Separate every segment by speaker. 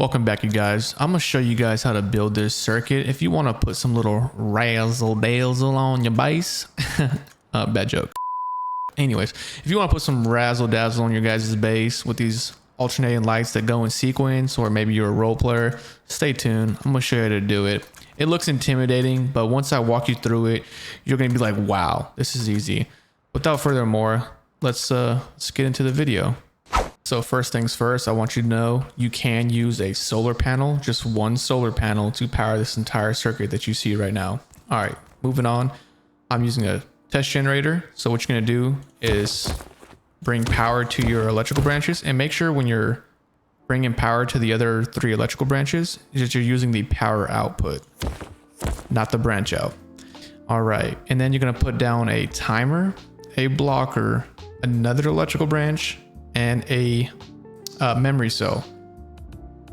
Speaker 1: Welcome back, you guys. I'm gonna show you guys how to build this circuit. If you want to put some little razzle dazzle on your base, bad joke. Anyways, if you want to put some razzle dazzle on your guys' base with these alternating lights that go in sequence, or maybe you're a role player, stay tuned. I'm gonna show you how to do it. It looks intimidating, but once I walk you through it, you're gonna be like, wow, this is easy. Without further more, let's get into the video. So first things first, I want you to know you can use a solar panel, just one solar panel, to power this entire circuit that you see right now. All right, moving on. I'm using a test generator. So what you're gonna do is bring power to your electrical branches, and make sure when you're bringing power to the other 3 electrical branches that you're using the power output, not the branch out. All right, and then you're gonna put down a timer, a blocker, another electrical branch, and a memory cell.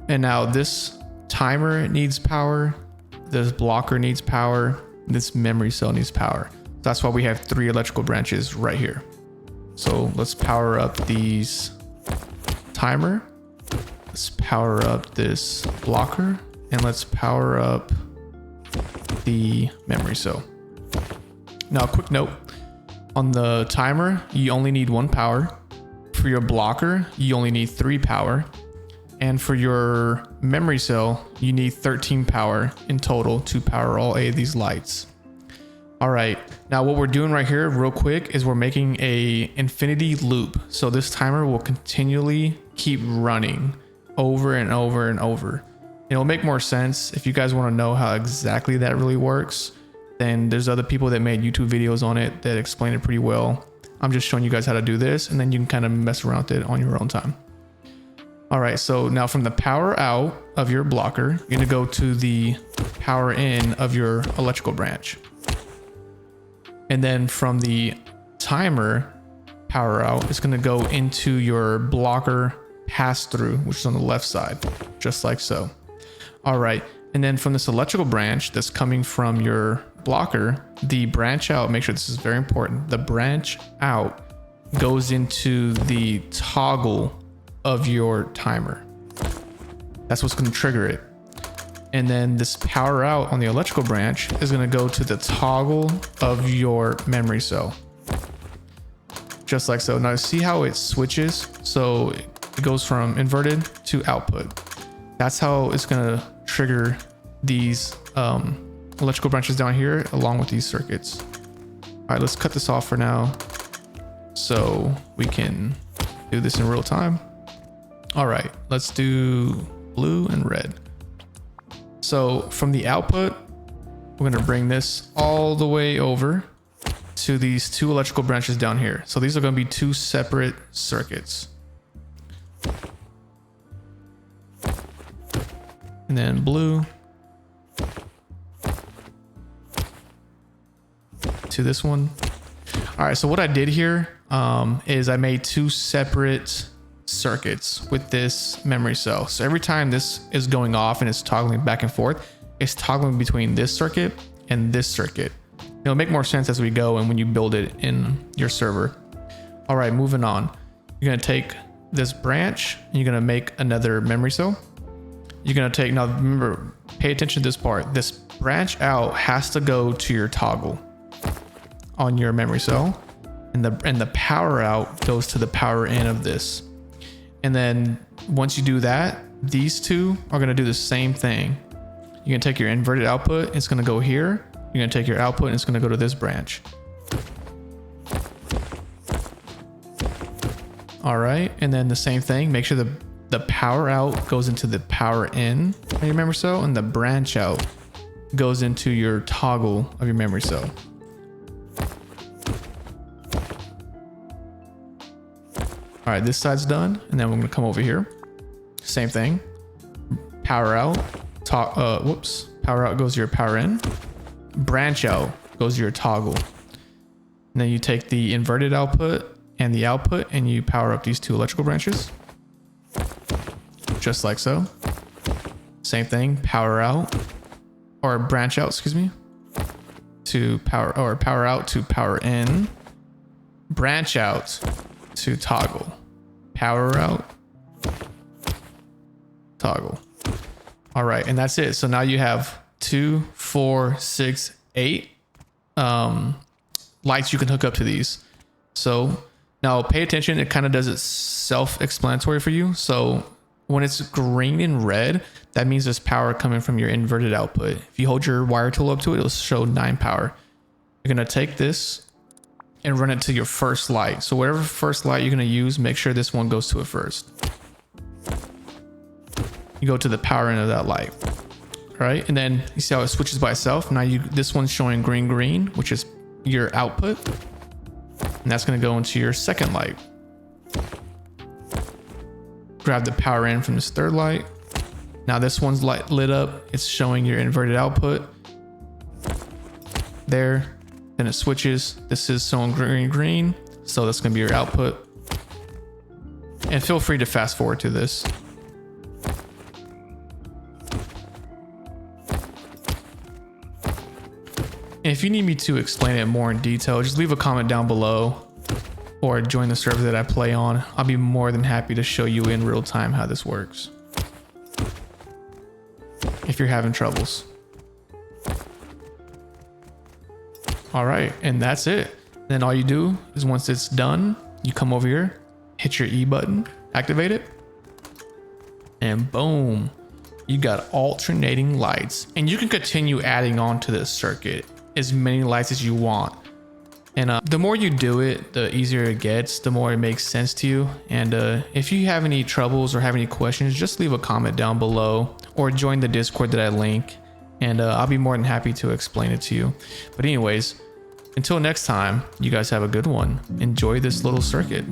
Speaker 1: And now this timer needs power, this blocker needs power, this memory cell needs power. That's why we have 3 electrical branches right here. So let's power up these timer, let's power up this blocker, and let's power up the memory cell. Now a quick note, on the timer you only need 1 power. For your blocker, you only need 3 power. And for your memory cell, you need 13 power in total to power all 8 of these lights. All right, now what we're doing right here real quick is we're making a infinity loop. So this timer will continually keep running over and over and over. It'll make more sense if you guys want to know how exactly that really works. Then there's other people that made YouTube videos on it that explain it pretty well. I'm just showing you guys how to do this, and then you can kind of mess around with it on your own time. All right, so now from the power out of your blocker, you're gonna go to the power in of your electrical branch. And then from the timer power out, it's gonna go into your blocker pass through, which is on the left side, just like so. All right, and then from this electrical branch that's coming from your blocker, the branch out, make sure this is very important, the branch out goes into the toggle of your timer. That's what's going to trigger it. And then this power out on the electrical branch is going to go to the toggle of your memory cell, just like so. Now see how it switches, so it goes from inverted to output. That's how it's going to trigger these electrical branches down here along with these circuits. All right, let's cut this off for now so we can do this in real time. All right, let's do blue and red. So from the output, we're going to bring this all the way over to these 2 electrical branches down here. So these are going to be 2 separate circuits. And then blue to this one. All right, so what I did here is I made 2 separate circuits with this memory cell. So every time this is going off and it's toggling back and forth, it's toggling between this circuit and this circuit. It'll make more sense as we go and when you build it in your server. All right, moving on. You're gonna take this branch and you're gonna make another memory cell. You're gonna take, now remember, pay attention to this part. This branch out has to go to your toggle on your memory cell, and the power out goes to the power in of this. And then once you do that, these 2 are going to do the same thing. You're going to take your inverted output, it's going to go here. You're going to take your output and it's going to go to this branch. All right, and then the same thing, make sure the power out goes into the power in of your memory cell, and the branch out goes into your toggle of your memory cell. All right, this side's done, and then we're gonna come over here. Same thing. Power out. Power out goes to your power in. Branch out goes to your toggle. And then you take the inverted output and the output, and you power up these 2 electrical branches, just like so. Same thing. Power out, or branch out, excuse me, to power, or power out to power in. Branch out to toggle. Power out, toggle. All right, and that's it. So now you have 2, 4, 6, 8 lights you can hook up to these. So now pay attention. It kind of does it self-explanatory for you. So when it's green and red, that means there's power coming from your inverted output. If you hold your wire tool up to it, it'll show 9 power. You're going to take this and run it to your first light. So whatever first light you're going to use, make sure this one goes to it first. You go to the power end of that light. All right, and then you see how it switches by itself. Now this one's showing green, green, which is your output. And that's going to go into your second light. Grab the power in from this third light. Now this one's lit up. It's showing your inverted output. There. Then it switches. This is showing green, green. So that's going to be your output. And feel free to fast forward to this. And if you need me to explain it more in detail, just leave a comment down below or join the server that I play on. I'll be more than happy to show you in real time how this works if you're having troubles. All right, and that's it. Then all you do is once it's done, you come over here, hit your E button, activate it, and boom, you got alternating lights. And you can continue adding on to this circuit as many lights as you want. And the more you do it, the easier it gets, the more it makes sense to you. And if you have any troubles or have any questions, just leave a comment down below or join the Discord that I link, and I'll be more than happy to explain it to you. But anyways, until next time, you guys have a good one. Enjoy this little circuit.